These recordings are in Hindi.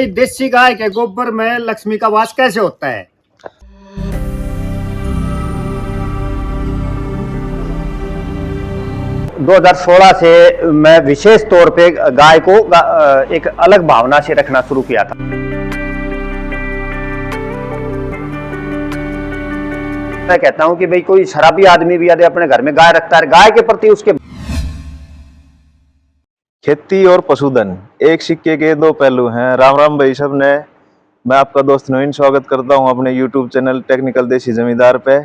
देसी गाय के गोबर में लक्ष्मी का वास कैसे होता है? दो 2016 से मैं विशेष तौर पे गाय को एक अलग भावना से रखना शुरू किया था। मैं कहता हूं कि भाई कोई शराबी आदमी भी यदि अपने घर में गाय रखता है, गाय के प्रति उसके खेती और पशुधन एक सिक्के के दो पहलू हैं। राम राम भाई सब ने। मैं आपका दोस्त नवीन स्वागत करता हूं अपने YouTube चैनल टेक्निकल देसी जमींदार पे।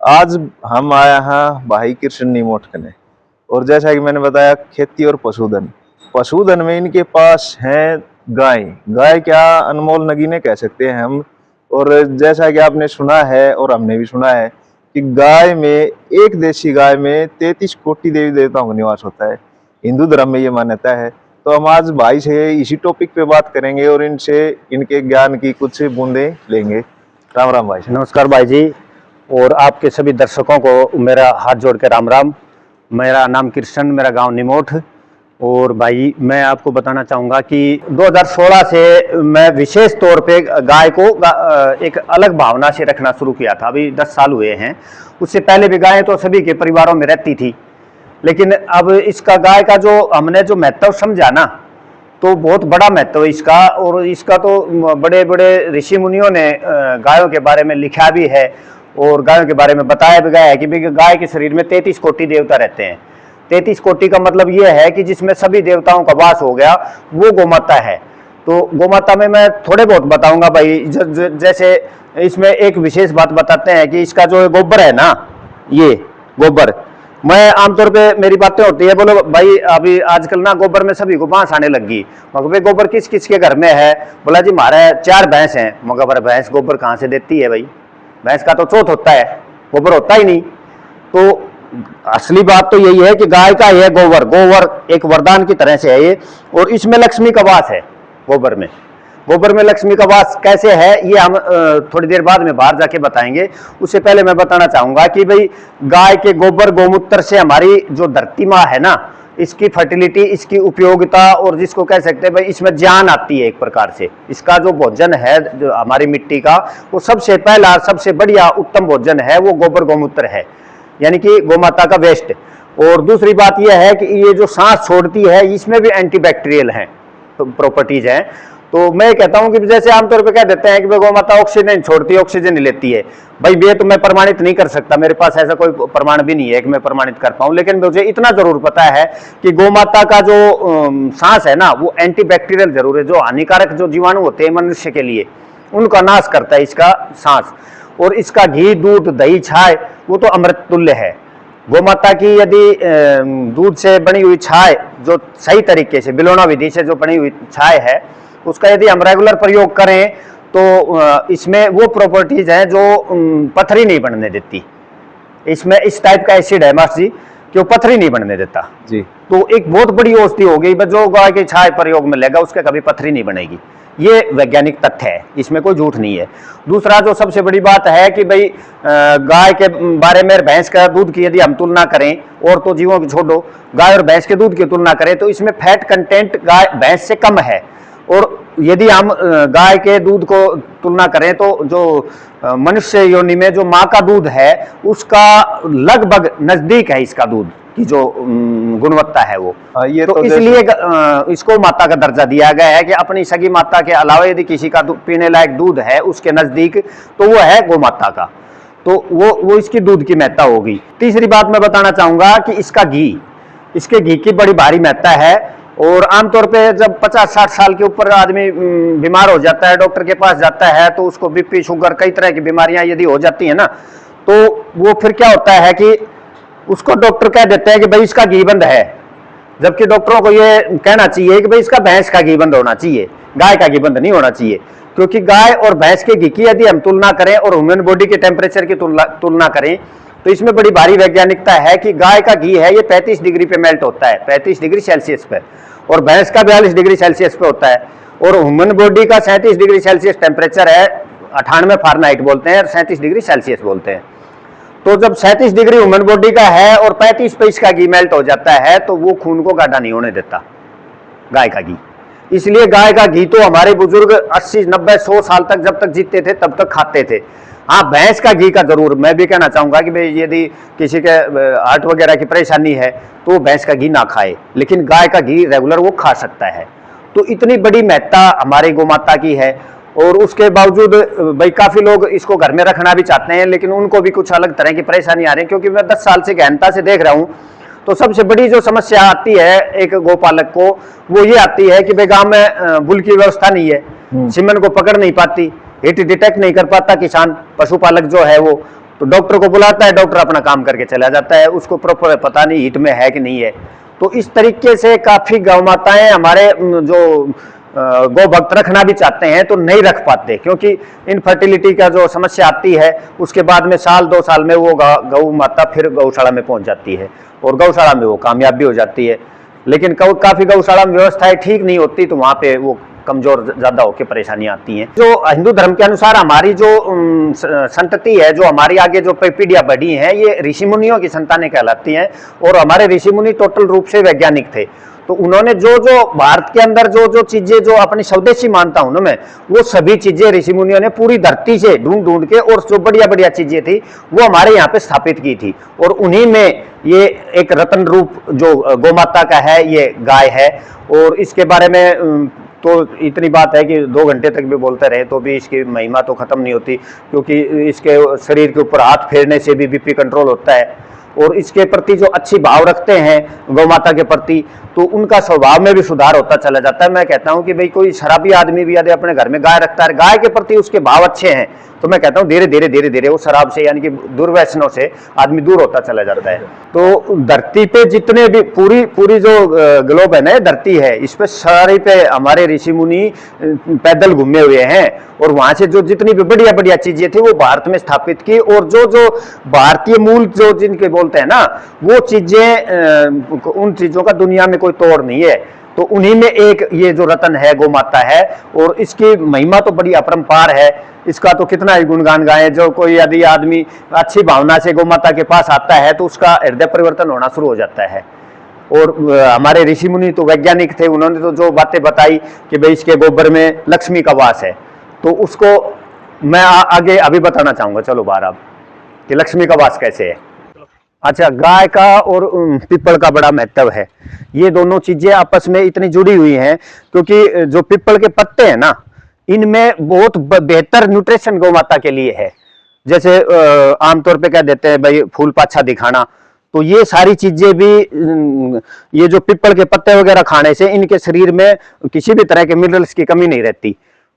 आज हम आया हैं भाई कृष्ण नीमोट कने, और जैसा कि मैंने बताया खेती और पशुधन में इनके पास है गाय। गाय क्या अनमोल नगीने कह सकते हैं हम। और जैसा कि आपने सुना है और हमने भी सुना है कि गाय में, एक देशी गाय में 33 कोटि देवी देवताओं का निवास होता है। हिंदू धर्म में ये मान्यता है। तो हम आज भाई से इसी टॉपिक पे बात करेंगे और इनसे इनके ज्ञान की कुछ बूंदें लेंगे। राम राम भाई। नमस्कार भाई जी, और आपके सभी दर्शकों को मेरा हाथ जोड़ के राम राम। मेरा नाम कृष्ण, मेरा गांव निमोट। और भाई मैं आपको बताना चाहूँगा कि 2016 से मैं विशेष तौर पे गाय को एक अलग भावना से रखना शुरू किया था। अभी 10 साल हुए हैं। उससे पहले भी गायें तो सभी के परिवारों में रहती थी, लेकिन अब इसका गाय का जो हमने जो महत्व समझा ना, तो बहुत बड़ा महत्व है इसका। और इसका तो बड़े बड़े ऋषि मुनियों ने गायों के बारे में लिखा भी है और गायों के बारे में बताया भी गया है कि गाय के शरीर में 33 कोटि देवता रहते हैं। 33 कोटि का मतलब ये है कि जिसमें सभी देवताओं का वास हो गया, वो गोमाता है। तो गोमाता में मैं थोड़े बहुत बताऊंगा भाई। जैसे इसमें एक विशेष बात बताते हैं कि इसका जो गोबर है ना, ये गोबर, मैं आमतौर पे मेरी बातें होती है, बोलो भाई अभी आजकल ना गोबर में सभी को बांस आने लगी। मगर भाई गोबर किस किस के घर में है? बोला जी हमारे 4 भैंस हैं। मगर भाई भैंस गोबर कहाँ से देती है? भाई भैंस का तो चौथ होता है, गोबर होता ही नहीं। तो असली बात तो यही है कि गाय का यह गोबर एक वरदान की तरह से है ये। और इसमें लक्ष्मी का वास है। गोबर में लक्ष्मी का वास कैसे है ये हम थोड़ी देर बाद में बाहर जाके बताएंगे। उससे पहले मैं बताना चाहूंगा कि भाई गाय के गोबर गोमूत्र से हमारी जो धरती माँ है ना, इसकी फर्टिलिटी, इसकी उपयोगिता, और जिसको कह सकते हैं भाई इसमें जान आती है एक प्रकार से। इसका जो भोजन है जो हमारी मिट्टी का, वो सबसे पहला सबसे बढ़िया उत्तम भोजन है, वो गोबर गोमूत्र है, यानी कि गोमाता का वेस्ट। और दूसरी बात यह है कि ये जो सांस छोड़ती है, इसमें भी एंटीबैक्टीरियल है प्रॉपर्टीज हैं। तो मैं कहता हूं कि जैसे आमतौर पे कह देते हैं कि गोमाता ऑक्सीजन छोड़ती है, ऑक्सीजन ही लेती है। भाई ये तो मैं प्रमाणित नहीं कर सकता, मेरे पास ऐसा कोई प्रमाण भी नहीं है कि मैं प्रमाणित कर पाऊं, लेकिन मुझे इतना जरूर पता है कि गोमाता का जो सांस है ना, वो एंटीबैक्टीरियल जरूर है। जो हानिकारक जो जीवाणु होते हैं मनुष्य के लिए, उनका नाश करता है इसका सांस। और इसका घी, दूध, दही, छाय, वो तो अमृत तुल्य है। गोमाता की यदि दूध से बनी हुई छाय, जो सही तरीके से बिलोना विधि से जो बनी हुई छाय है, उसका यदि हम रेगुलर प्रयोग करें तो इसमें वो प्रॉपर्टीज हैं जो पथरी नहीं बनने देती। इसमें इस टाइप का एसिड है मास्टर जी कि वो पथरी नहीं बनने देता जी। तो एक बहुत बड़ी औषधि हो गई। जो गाय के छाय प्रयोग में लेगा उसके कभी पथरी नहीं बनेगी। ये वैज्ञानिक तथ्य है, इसमें कोई झूठ नहीं है। दूसरा जो सबसे बड़ी बात है कि भाई गाय के बारे में, भैंस का दूध की यदि हम तुलना करें, और तो जीवों की छोड़ो, गाय और भैंस के दूध की तुलना करें तो इसमें फैट कंटेंट गाय भैंस से कम है। और यदि हम गाय के दूध को तुलना करें तो जो मनुष्य योनि में जो माँ का दूध है, उसका लगभग नजदीक है इसका दूध की जो गुणवत्ता है वो। ये तो इसलिए इसको माता का दर्जा दिया गया है कि अपनी सगी माता के अलावा यदि किसी का पीने लायक दूध है उसके नजदीक, तो वो है गोमाता का। तो वो इसकी दूध की महत्ता होगी। तीसरी बात मैं बताना चाहूंगा कि इसका घी, इसके घी की बड़ी भारी महत्ता है। और आमतौर पे जब 50-60 साल के ऊपर आदमी बीमार हो जाता है, डॉक्टर के पास जाता है, तो उसको बीपी, शुगर, कई तरह की बीमारियां यदि हो जाती है ना, तो वो फिर क्या होता है कि उसको डॉक्टर कह देते हैं कि भाई इसका घी बंद है। जबकि डॉक्टरों को ये कहना चाहिए कि भाई इसका भैंस का घी बंद होना चाहिए, गाय का घी बंद नहीं होना चाहिए। क्योंकि गाय और भैंस के घी की यदि हम तुलना करें और ह्यूमन बॉडी के टेम्परेचर की तुलना करें, तो इसमें बड़ी भारी वैज्ञानिकता है कि गाय का घी है ये 35 डिग्री पे मेल्ट होता है, 35 डिग्री सेल्सियस पे, और भैंस का 42 डिग्री सेल्सियस पे होता है। और ह्यूमन बॉडी का 37 डिग्री सेल्सियस टेम्परेचर है, 98 फ़ारेनहाइट बोलते हैं और 37 डिग्री सेल्सियस बोलते हैं। तो जब 37 डिग्री ह्यूमन बॉडी का है और 35 पे इसका घी मेल्ट हो जाता है, तो वो खून को गाढ़ा नहीं होने देता गाय का घी। इसलिए गाय का घी तो हमारे बुजुर्ग 80, 90, 100 साल तक जब तक जीते थे तब तक खाते थे। हाँ, भैंस का घी का जरूर मैं भी कहना चाहूंगा कि भाई यदि किसी के हार्ट वगैरह की परेशानी है तो भैंस का घी ना खाए, लेकिन गाय का घी रेगुलर वो खा सकता है। तो इतनी बड़ी महत्ता हमारे गौ माता की है। और उसके बावजूद भाई काफी लोग इसको घर में रखना भी चाहते हैं, लेकिन उनको भी कुछ अलग तरह की परेशानी आ रही है। क्योंकि मैं 10 साल से गहनता से देख रहा हूं, तो सबसे बड़ी जो समस्या आती है एक गोपालक को, वो ये आती है कि भाई गांव में बुल की व्यवस्था नहीं है, सीमन को पकड़ नहीं पाती, हिट डिटेक्ट नहीं कर पाता किसान पशुपालक जो है वो, तो डॉक्टर को बुलाता है, डॉक्टर अपना काम करके चला जाता है, उसको प्रॉपर पता नहीं हिट में है कि नहीं है। तो इस तरीके से काफी गौ माताएं हमारे जो गौ भक्त रखना भी चाहते हैं तो नहीं रख पाते, क्योंकि इनफर्टिलिटी का जो समस्या आती है उसके बाद में साल 2 साल में वो गौ माता फिर गौशाला में पहुंच जाती है और गौशाला में वो कामयाब भी हो जाती है। लेकिन काफी गौशाला में व्यवस्थाएं ठीक नहीं होती तो वहां पे वो कमजोर ज्यादा होकर परेशानियां आती हैं। जो हिंदू धर्म के अनुसार हमारी जो संतति है, जो हमारी आगे जो पीढ़ियां बढ़ी हैं, ये ऋषि मुनियों की संतानें कहलाती हैं। और हमारे ऋषि मुनि टोटल रूप से वैज्ञानिक थे, तो उन्होंने जो जो भारत के अंदर जो जो चीजें जो अपनी स्वदेशी मानता हूं ना मैं, वो सभी चीजें ऋषि मुनियों ने पूरी धरती से ढूंढ ढूंढ के, और जो बढ़िया बढ़िया चीजें थी वो हमारे यहाँ पे स्थापित की थी। और उन्हीं में ये एक रत्न रूप जो गौ माता का है ये गाय है। और इसके बारे में तो इतनी बात है कि 2 घंटे तक भी बोलते रहे तो भी इसकी महिमा तो खत्म नहीं होती, क्योंकि इसके शरीर के ऊपर हाथ फेरने से भी बीपी कंट्रोल होता है। और इसके प्रति जो अच्छी भाव रखते हैं गौ माता के प्रति, तो उनका स्वभाव में भी सुधार होता चला जाता है। मैं कहता हूं कि भाई कोई शराबी आदमी भी यदि अपने घर में गाय रखता है, गाय के प्रति उसके भाव अच्छे हैं, तो मैं कहता हूं धीरे धीरे धीरे धीरे वो शराब से यानी कि दुर्व्यसनों से आदमी दूर होता चला जाता है। तो धरती पे जितने भी पूरी जो ग्लोब है ना, धरती है, इस पे सारे पे हमारे ऋषि मुनि पैदल घूमे हुए हैं। और वहां से जो जितनी भी बढ़िया बढ़िया चीजें थी वो भारत में स्थापित की। और जो जो भारतीय मूल जो जिनके बोलते हैं ना, वो चीजें उन चीजों का दुनिया में कोई तोड़ नहीं है। तो उन्हीं में एक ये जो रतन है गौ माता है, और इसकी महिमा तो बड़ी अपरंपार है। इसका तो कितना ही गुणगान गाए। जो कोई यदि आदमी अच्छी भावना से गौ माता के पास आता है तो उसका हृदय परिवर्तन होना शुरू हो जाता है। और हमारे ऋषि मुनि तो वैज्ञानिक थे, उन्होंने तो जो बातें बताई कि भाई इसके गोबर में लक्ष्मी का वास है, तो उसको मैं आगे अभी बताना चाहूंगा। चलो बाहर आप कि लक्ष्मी का वास कैसे है। अच्छा, गाय का और पीपल का बड़ा महत्व है। ये दोनों चीजें आपस में इतनी जुड़ी हुई हैं, क्योंकि जो पीपल के पत्ते हैं ना, इनमें बहुत बेहतर न्यूट्रिशन गौ माता के लिए है। जैसे आमतौर पे कह देते हैं भाई फूल पाछा दिखाना, तो ये सारी चीजें भी ये जो पीपल के पत्ते वगैरह खाने से इनके शरीर में किसी भी तरह के मिनरल्स की कमी नहीं रहती।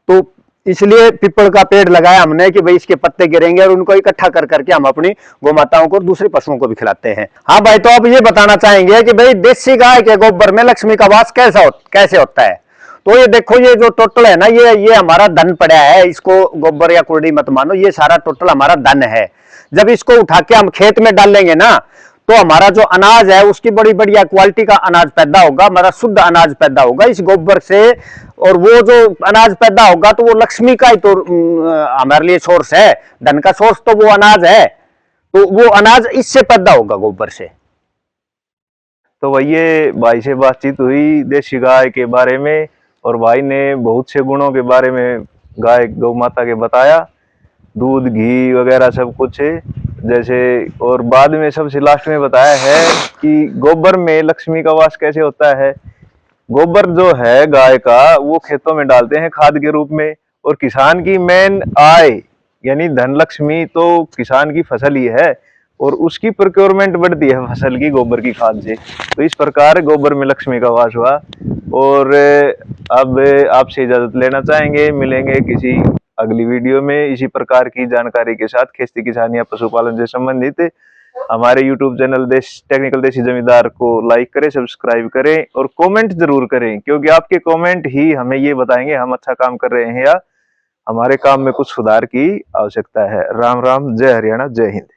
तो इसलिए पीपल का पेड़ लगाया हमने कि भाई इसके पत्ते गिरेंगे और उनको इकट्ठा कर करके हम अपनी गौ माताओं को और दूसरे पशुओं को भी खिलाते हैं। हाँ भाई, तो अब ये बताना चाहेंगे कि भाई देसी गाय के गोबर में लक्ष्मी का वास कैसे होता है। तो ये देखो, ये जो टोटल है ना, ये हमारा धन पड़ा है। इसको गोबर या कुर्डी मत मानो, ये सारा टोटल हमारा धन है। जब इसको उठा के हम खेत में डालेंगे ना, तो हमारा जो अनाज है उसकी बड़ी बढ़िया क्वालिटी का अनाज पैदा होगा, हमारा शुद्ध अनाज पैदा होगा इस गोबर से। और वो जो अनाज पैदा होगा तो वो लक्ष्मी का ही तो हमारे लिए सोर्स है, धन का सोर्स तो वो अनाज है। तो वो अनाज इससे पैदा होगा, गोबर से। तो वही भाई से बातचीत हुई देसी गाय के बारे में, और भाई ने बहुत से गुणों के बारे में गाय गौ माता के बताया, दूध घी वगैरह सब कुछ है जैसे। और बाद में सबसे लास्ट में बताया है कि गोबर में लक्ष्मी का वास कैसे होता है। गोबर जो है गाय का वो खेतों में डालते हैं खाद के रूप में, और किसान की मेन आय यानी धन लक्ष्मी तो किसान की फसल ही है, और उसकी प्रोक्योरमेंट बढ़ती है फसल की गोबर की खाद से। तो इस प्रकार गोबर में लक्ष्मी का वास हुआ। और अब आपसे इजाजत लेना चाहेंगे, मिलेंगे किसी अगली वीडियो में इसी प्रकार की जानकारी के साथ। खेती किसानी या पशुपालन से संबंधित हमारे YouTube चैनल टेक्निकल देसी जमींदार को लाइक करें, सब्सक्राइब करें और कमेंट जरूर करें, क्योंकि आपके कमेंट ही हमें ये बताएंगे हम अच्छा काम कर रहे हैं या हमारे काम में कुछ सुधार की आवश्यकता है। राम राम, जय हरियाणा, जय हिंद।